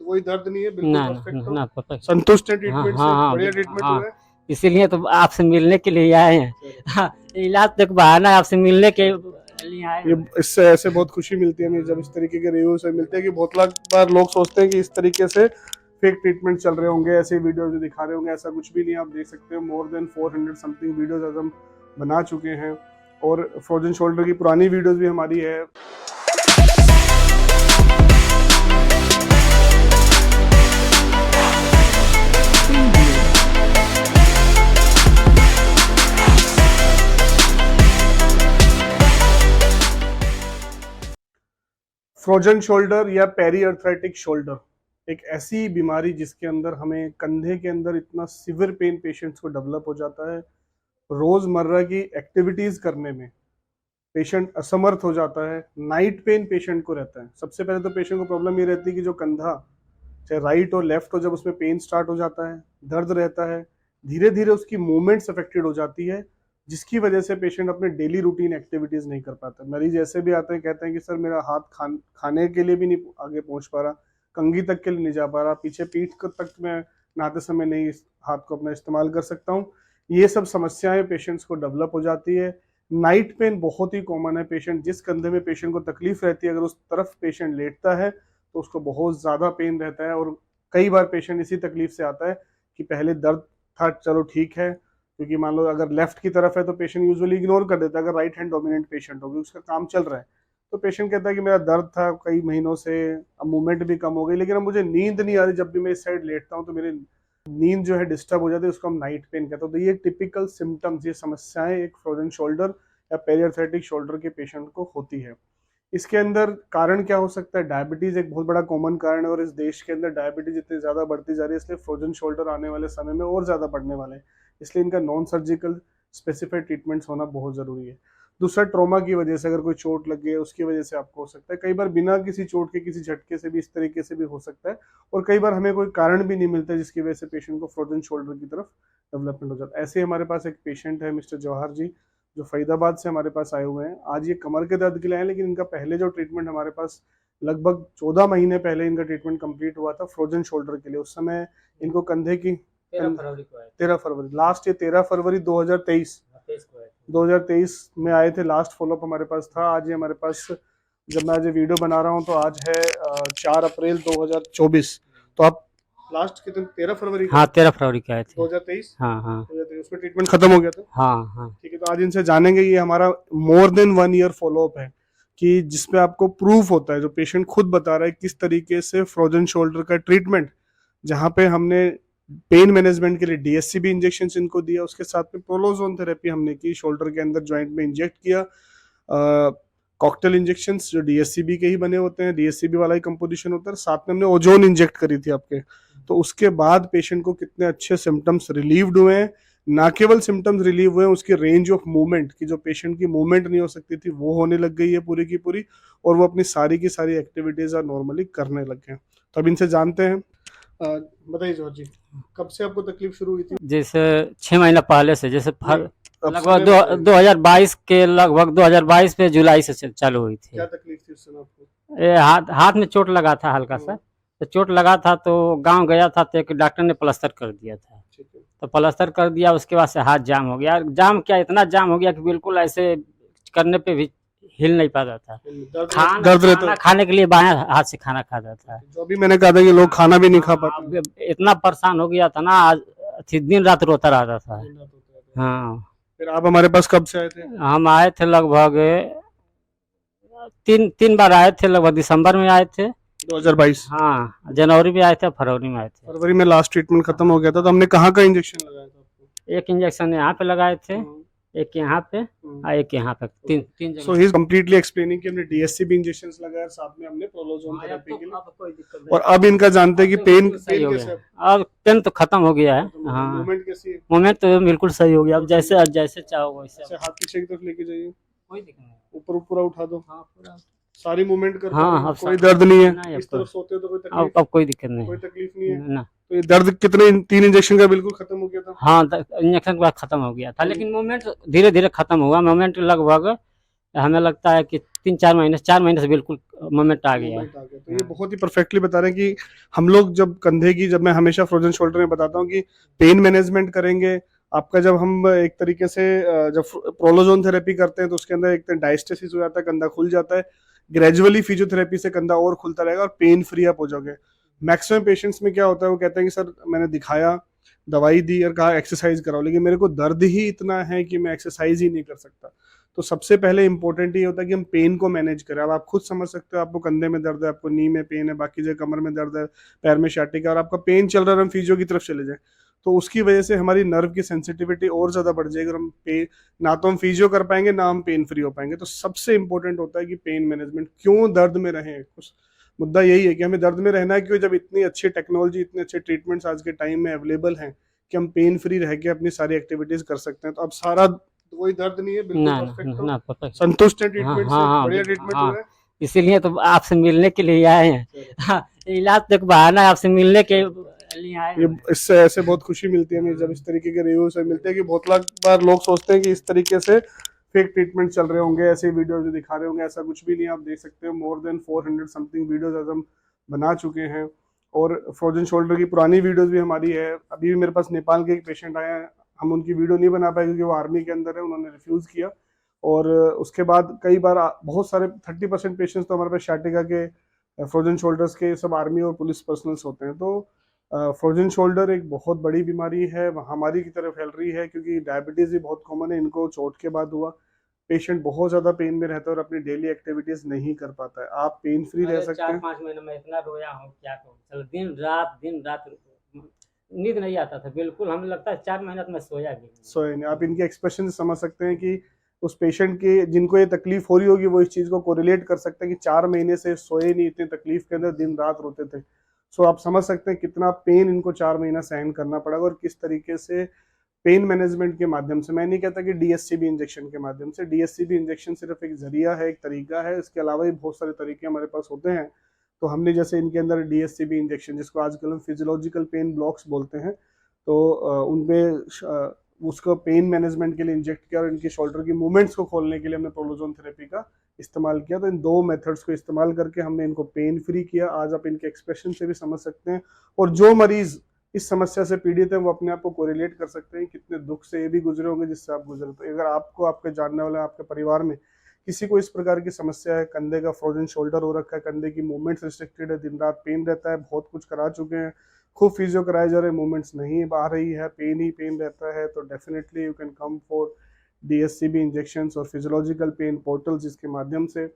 कोई दर्द नहीं है, बिल्कुल ना परफेक्ट ना हो, ना परफेक्ट। संतुष्ट है हाँ ट्रीटमेंट हाँ से, हाँ बढ़िया ट्रीटमेंट हाँ, हुआ है। इसीलिए तो आपसे मिलने के लिए आए हैं। चलो, हाँ, इलाज तो एक बहाना है, आपसे मिलने के लिए आए ये हैं। इससे ऐसे बहुत खुशी मिलती है हमें जब इस तरीके के रिव्यूज से मिलते हैं कि बहुत लाख बार लोग सोचते हैं कि इस तरीके से फेक ट्रीटमेंट चल रहे होंगे, ऐसे वीडियो जो दिखा रहे होंगे, ऐसा कुछ भी नहीं। आप देख सकते हो मोर देन 400 समथिंग वीडियोज आज हम बना चुके हैं, और फ्रोजन शोल्डर की पुरानी वीडियोज भी हमारी है। फ्रोजन शोल्डर या पेरी अर्थराइटिक शोल्डर एक ऐसी बीमारी जिसके अंदर हमें कंधे के अंदर इतना सिवियर पेन पेशेंट्स को डेवलप हो जाता है, रोजमर्रा की एक्टिविटीज करने में पेशेंट असमर्थ हो जाता है। नाइट पेन पेशेंट को रहता है। सबसे पहले तो पेशेंट को प्रॉब्लम ये रहती है कि जो कंधा चाहे राइट और लेफ्ट हो, जब उसमें पेन स्टार्ट हो जाता है, दर्द रहता है, धीरे धीरे उसकी मूवमेंट्स अफेक्टेड हो जाती है, जिसकी वजह से पेशेंट अपने डेली रूटीन एक्टिविटीज नहीं कर पाता। मरीज ऐसे भी आते हैं, कहते हैं कि सर मेरा हाथ खाने के लिए भी नहीं आगे पहुंच पा रहा, कंघी तक के लिए नहीं जा पा रहा, पीछे पीठ तक मैं नहाते समय नहीं हाथ को अपना इस्तेमाल कर सकता हूँ। ये सब समस्याएं पेशेंट्स को डेवलप हो जाती है। नाइट पेन बहुत ही कॉमन है। पेशेंट जिस कंधे में पेशेंट को तकलीफ रहती है, अगर उस तरफ पेशेंट लेटता है तो उसको बहुत ज़्यादा पेन रहता है। और कई बार पेशेंट इसी तकलीफ से आता है कि पहले दर्द था, चलो ठीक है, क्योंकि मान लो अगर लेफ्ट की तरफ है तो पेशेंट यूजुअली इग्नोर कर देता है। अगर राइट हैंड डोमिनेंट पेशेंट होगी, उसका काम चल रहा है, तो पेशेंट कहता है कि मेरा दर्द था कई महीनों से, अब मूवमेंट भी कम हो गई, लेकिन अब मुझे नींद नहीं आ रही, जब भी मैं इस साइड लेटता हूँ तो मेरी नींद जो है डिस्टर्ब हो जाती है, उसको हम नाइट पेन कहते हैं। तो ये टिपिकल सिम्टम्स, ये समस्याएं एक फ्रोजन शोल्डर या पेरियार्थराइटिक शोल्डर के पेशेंट को होती है। इसके अंदर कारण क्या हो सकता है? डायबिटीज एक बहुत बड़ा कॉमन कारण है, और इस देश के अंदर डायबिटीज इतनी ज्यादा बढ़ती जा रही है, इसलिए फ्रोजन शोल्डर आने वाले समय में और ज्यादा बढ़ने वाले हैं। इसलिए इनका नॉन सर्जिकल स्पेसिफाइड ट्रीटमेंट्स होना बहुत जरूरी है। दूसरा, ट्रॉमा की वजह से, अगर कोई चोट लग गई है उसकी वजह से आपको हो सकता है। कई बार बिना किसी चोट के, किसी झटके से भी इस तरीके से भी हो सकता है, और कई बार हमें कोई कारण भी नहीं मिलता जिसकी वजह से पेशेंट को फ्रोजन शोल्डर की तरफ डेवलपमेंट हो जाता है। ऐसे हमारे पास एक पेशेंट है मिस्टर जवाहर जी, जो फरीदाबाद से हमारे पास आए हुए हैं। आज ये कमर के दर्द के लिए आए, लेकिन इनका पहले जो ट्रीटमेंट हमारे पास लगभग 14 महीने पहले इनका ट्रीटमेंट कंप्लीट हुआ था फ्रोजन शोल्डर के लिए। उस समय इनको कंधे की 13 फरवरी लास्ट, ये 13 फरवरी 2023 में आए थे। लास्ट फॉलोअप हमारे पास था। आज ये हमारे पास, जब मैं आज ये वीडियो बना रहा हूँ तो आज है 4 अप्रैल 2024। तो आप लास्ट कितने, 13 फरवरी हाँ 13 फरवरी के आए थे। 2023, हाँ हाँ 2023 उसमें ट्रीटमेंट खत्म हो गया था। हाँ हाँ। ठीक है, तो आज इनसे जानेंगे, ये हमारा मोर देन 1 ईयर फॉलोअप है, कि जिसमें आपको प्रूफ होता है, जो पेशेंट खुद बता रहा है किस तरीके से फ्रोजन शोल्डर का ट्रीटमेंट, जहाँ पे हमने पेन मैनेजमेंट के लिए डीएससीबी इंजेक्शन इनको दिया, उसके साथ में प्रोलोजोन थेरेपी हमने की, शोल्डर के अंदर ज्वाइंट में इंजेक्ट किया, कॉकटेल इंजेक्शन जो डीएससीबी के ही बने होते हैं, डीएससीबी वाला ही कंपोजिशन होता है, साथ में हमने ओजोन इंजेक्ट करी थी आपके। तो उसके बाद पेशेंट को कितने अच्छे सिम्टम्स रिलीव्ड हुए हैं। ना केवल सिम्टम्स रिलीव हुए हैं, उसकी रेंज ऑफ मूवमेंट की, जो पेशेंट की मूवमेंट नहीं हो सकती थी, वो होने लग गई है पूरी की पूरी, और वो अपनी सारी की सारी एक्टिविटीज नॉर्मली करने लग गए। तो अब इनसे जानते हैं। बताइए जॉर्ज जी, कब से आपको तकलीफ शुरू हुई थी? जैसे 6 महीना पहले से, जैसे अब लगभग समय बताइए। 2022 के, लगभग 2022 में जुलाई से चालू हुई थी। क्या तकलीफ थी उस समय आपको? ये हाथ में चोट लगा था हल्का सा। तो चोट लगा था तो गांव गया था, तो एक डॉक्टर ने प्लास्टर कर दिया था। ठीक है। तो प्लास्टर कर दिया, उसके बाद से हाथ जाम हो गया। जाम क्या, इतना जाम हो गया कि बिल्कुल ऐसे करने पे भी हिल नहीं पाता था। दर्द रहता खाना था? खाने के लिए बाएं हाथ से खाना खाता था। जो अभी मैंने कहा था कि लोग खाना भी नहीं खा पाते। अब इतना परेशान हो गया था ना, आज दिन रात रोता रहता था। हाँ, फिर आप हमारे पास कब से आए थे? हम आए थे लगभग तीन बार आए थे। लगभग दिसंबर में आए थे 2022। हाँ, जनवरी में आए थे, फरवरी में आए थे। फरवरी में लास्ट ट्रीटमेंट खत्म हो गया था। तो हमने कहाँ का इंजेक्शन लगाया था आपको? एक इंजेक्शन यहाँ पे लगाए थे, एक यहाँ पे और एक यहाँ पे, तीन सो ही इज कंप्लीटली एक्सप्लेनिंग कि हमने डीएससीबी इंजेक्शंस लगाए, साथ में हमने प्रोलोजोन थेरेपी के लिए। और अब इनका जानते हैं कि पेन कैसे है? अब पेन तो खत्म हो गया है। हाँ, मूवमेंट कैसी है? मोमेंट तो बिल्कुल सही हो गया। अब जैसे चाहो वैसे। अच्छा, हाथ पीछे की तरफ लेके जाइए, कोई दिक्कत नहीं। ऊपर पूरा उठा दो। हाँ, पूरा सारी मूवमेंट कर हाँ, पा रहे हैं? हाँ, कोई दर्द नहीं है? नहीं, इस तरफ सोते हो तो कोई अब तकलीफ? कोई दिक्कत नहीं कोई है तकलीफ नहीं है ना। तो ये दर्द कितने, 3 इंजेक्शन का बिल्कुल खत्म हो गया था? हाँ, इंजेक्शन के बाद खत्म हो गया था, लेकिन मूवमेंट धीरे धीरे खत्म हुआ। मूवमेंट लगभग हमें लगता है कि 4 महीने से बिल्कुल मोमेंट आ गया है। मूवमेंट आ गया। तो ये बहुत ही परफेक्टली बता रहे हैं कि हम लोग जब कंधे की, जब मैं हमेशा फ्रोजन शोल्डर में बताता हूँ कि पेन मैनेजमेंट करेंगे आपका, जब हम एक तरीके से जब प्रोलोजोन थेरेपी करते हैं तो उसके अंदर एक डायस्टेसिस हो जाता है, कंधा खुल जाता है। ग्रेजुअली फिजियोथेरेपी से कंधा और खुलता रहेगा और पेन फ्री आप हो जाओगे। मैक्सिमम पेशेंट्स में क्या होता है, वो कहते हैं कि सर मैंने दिखाया, दवाई दी और कहा एक्सरसाइज कराओ, लेकिन मेरे को दर्द ही इतना है कि मैं एक्सरसाइज ही नहीं कर सकता। तो सबसे पहले इंपॉर्टेंट ये होता है कि हम पेन को मैनेज करें। अब आप खुद समझ सकते हो, आपको कंधे में दर्द है, आपको नी में पेन है, बाकी जगह कमर में दर्द है, पैर में शाटिका, और आपका पेन चल रहा है और हम फिजियो की तरफ चले जाए तो उसकी वजह से हमारी नर्व की सेंसिटिविटी और ज्यादा बढ़ जाएगी और हम पेन, ना तो हम फिजियो कर पाएंगे ना हम पेन फ्री हो पाएंगे। तो सबसे इंपॉर्टेंट होता है कि पेन मैनेजमेंट। क्यों दर्द में रहें, कुछ मुद्दा यही है कि हमें दर्द में रहना है क्यों, जब इतनी अच्छी टेक्नोलॉजी, इतने अच्छे ट्रीटमेंट्स आज के टाइम में अवेलेबल हैं कि हम पेन फ्री रह के अपनी सारी एक्टिविटीज कर सकते हैं। तो अब सारा कोई दर्द नहीं है, बिल्कुल ना परफेक्ट हो, ना परफेक्ट। संतुष्ट है हाँ ट्रीटमेंट हाँ से, हाँ बढ़िया ट्रीटमेंट हाँ, हुआ है। इसीलिए तो आपसे मिलने के लिए आए हैं। चलो, हाँ, इलाज तक बहाना है, आपसे मिलने के लिए आए ये हैं। इससे ऐसे बहुत खुशी मिलती है हमें जब इस तरीके के रिव्यू से मिलते हैं कि बहुत लाख बार लोग सोचते हैं कि इस तरीके से फेक ट्रीटमेंट चल रहे होंगे, ऐसे वीडियो जो दिखा रहे होंगे। ऐसा कुछ भी नहीं, आप देख सकते हो मोर देन 400 समथिंग वीडियोज आज हम बना चुके हैं। और फ्रोजन शोल्डर की पुरानी वीडियोज भी हमारी है। अभी भी मेरे पास नेपाल के एक पेशेंट आए हैं, हम उनकी वीडियो नहीं बना पाए क्योंकि वो आर्मी के अंदर है, उन्होंने रिफ्यूज किया। और उसके बाद कई बार बहुत सारे 30% पेशेंट्स तो हमारे पास शाटिका के, फ्रोजन शोल्डर्स के सब आर्मी और पुलिस पर्सनल्स होते हैं। तो फ्रोजन शोल्डर एक बहुत बड़ी बीमारी है, महामारी की तरह फैल रही है क्योंकि डायबिटीज भी बहुत कॉमन है। इनको चोट के बाद हुआ, पेशेंट बहुत ज्यादा पेन में रहता है और अपनी डेली एक्टिविटीज नहीं कर पाता है। आप पेन फ्री रह अरे सकते चार हैं। पांच महीने में इतना रोया हूँ, क्या कहूँ। चलो, दिन रात नींद नहीं आता था बिल्कुल, हमें लगता है 4 महीना तो मैं सोया भी नहीं। सोए नहीं, आप इनके एक्सप्रेशन से समझ सकते हैं कि उस पेशेंट के, जिनको ये तकलीफ हो रही होगी, वो इस चीज को कोरिलेट कर सकते हैं कि 4 महीने से सोए नहीं, इतनी तकलीफ के अंदर दिन रात रोते थे। सो आप समझ सकते हैं कितना पेन इनको 4 महीना सहन करना पड़ेगा और किस तरीके से पेन मैनेजमेंट के माध्यम से। मैं नहीं कहता कि डीएससीबी इंजेक्शन के माध्यम से, डीएससीबी इंजेक्शन सिर्फ एक जरिया है, एक तरीका है, इसके अलावा भी बहुत सारे तरीके हमारे पास होते हैं। तो हमने जैसे इनके अंदर डीएससीबी इंजेक्शन, जिसको आजकल हम फिजियोलॉजिकल पेन ब्लॉक्स बोलते हैं, तो उनमें उसको पेन मैनेजमेंट के लिए इंजेक्ट किया और इनकी शोल्डर की मूवमेंट्स को खोलने के लिए हमने प्रोलोजोन थेरेपी का इस्तेमाल किया। तो इन दो मेथड्स को इस्तेमाल करके हमने इनको पेन फ्री किया। आज आप इनके एक्सप्रेशन से भी समझ सकते हैं, और जो मरीज इस समस्या से पीड़ित है वो अपने आप को कोरिलेट कर सकते हैं कितने दुख से ये भी गुजरे होंगे जिससे आप गुजरे। तो अगर आपको, आपके जानने वाले, आपके परिवार में किसी को इस प्रकार की समस्या है, कंधे का फ्रोजन शोल्डर हो रखा है, कंधे की मूवमेंट्स रिस्ट्रिक्टेड है, दिन रात पेन रहता है, बहुत कुछ करा चुके हैं, खूब फिजियो कराए जा रहे हैं, मूवमेंट्स नहीं आ रही है, पेन ही पेन रहता है, तो definitely you can come for DSCB injections और फिजियोलॉजिकल पेन पोर्टल, जिसके माध्यम से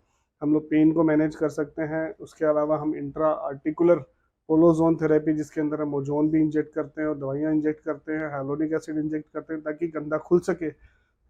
हम लोग पेन को मैनेज कर सकते हैं। उसके अलावा हम इंट्रा आर्टिकुलर पोलोजोन थेरेपी, जिसके अंदर हम ओजोन भी इंजेक्ट करते हैं और दवाइयाँ इंजेक्ट करते हैं, हाइलोनिक एसिड इंजेक्ट करते हैं ताकि गंदा खुल सके।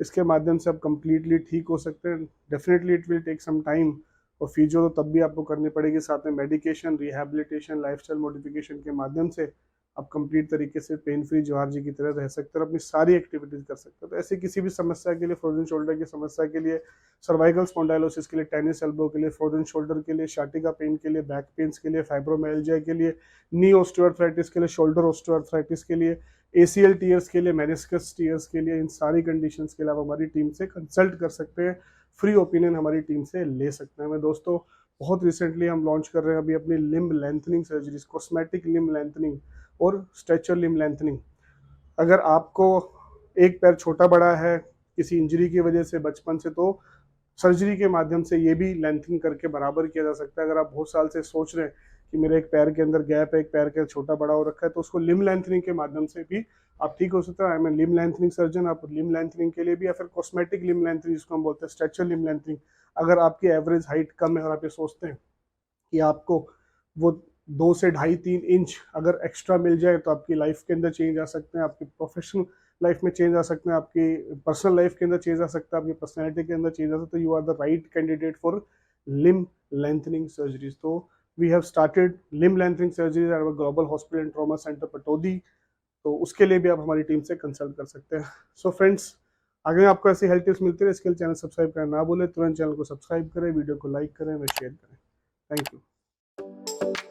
इसके माध्यम से आप कंप्लीटली ठीक हो सकते हैं। Definitely it will take some time, और फिजियो तो तब भी आपको करनी पड़ेगी, साथ में मेडिकेशन, रिहैबिलिटेशन, लाइफस्टाइल मॉडिफिकेशन के माध्यम से आप कंप्लीट तरीके से पेन फ्री जवाहर जी की तरह रह सकते हैं और अपनी सारी एक्टिविटीज कर सकते हैं। तो ऐसी किसी भी समस्या के लिए, फ्रोजन शोल्डर की समस्या के लिए, सर्वाइकल स्पॉन्डाइलोसिस के लिए, टेनिस एल्बो के लिए, फ्रोजन शोल्डर के लिए, शाटिका पेन के लिए, बैक पेन्स के लिए, फाइब्रोमाइल्जिया के लिए, नी ऑस्टियोआर्थराइटिस के लिए, शोल्डर ऑस्टियोआर्थराइटिस के लिए, एसीएल टीयर्स के लिए, मेनिस्कस टीयर्स के लिए, इन सारी कंडीशंस के लिए आप हमारी टीम से कंसल्ट कर सकते हैं, फ्री ओपिनियन हमारी टीम से ले सकते हैं। मैं दोस्तों, बहुत रिसेंटली हम लॉन्च कर रहे हैं अभी अपनी limb lengthening surgeries, cosmetic limb lengthening और स्ट्रेचर लिम्ब लेंथनिंग। अगर आपको एक पैर छोटा बड़ा है किसी इंजरी की वजह से बचपन से, तो सर्जरी के माध्यम से ये भी लेंथनिंग करके बराबर किया जा सकता है। अगर आप बहुत साल से सोच रहे हैं कि मेरे एक पैर के अंदर गैप है, एक पैर के छोटा बड़ा हो रखा है, तो उसको लिम्ब लेंथनिंग के माध्यम से भी आप ठीक हो सकते हैं। I am limb lengthening surgeon. आप लिम्ब लेंथनिंग के लिए भी, या फिर कॉस्मेटिक लिम्ब लेंथनिंग जिसको हम बोलते हैं स्ट्रेचर लिम्ब लेंथनिंग, अगर आपकी एवरेज हाइट कम है और आप ये सोचते हैं कि आपको वो 2 से ढाई 3 इंच अगर एक्स्ट्रा मिल जाए तो आपकी लाइफ के अंदर चेंज आ सकते हैं, आपकी प्रोफेशनल लाइफ में चेंज आ सकते हैं, आपकी पर्सनल लाइफ के अंदर चेंज आ सकता है, आपकी पर्सनैलिटी के अंदर चेंज आ सकता है, you are the right candidate for limb lengthening surgeries. तो we have started limb lengthening surgeries at global hospital and trauma centre Pataudi. तो उसके लिए भी आप हमारी टीम से कंसल्ट कर सकते हैं। सो फ्रेंड्स, आगे आपको ऐसी हेल्थ टिप्स मिलती रहे, इसके लिए चैनल सब्सक्राइब करना ना भूलें, तुरंत चैनल को सब्सक्राइब करें, वीडियो को लाइक करें व शेयर करें। Thank you.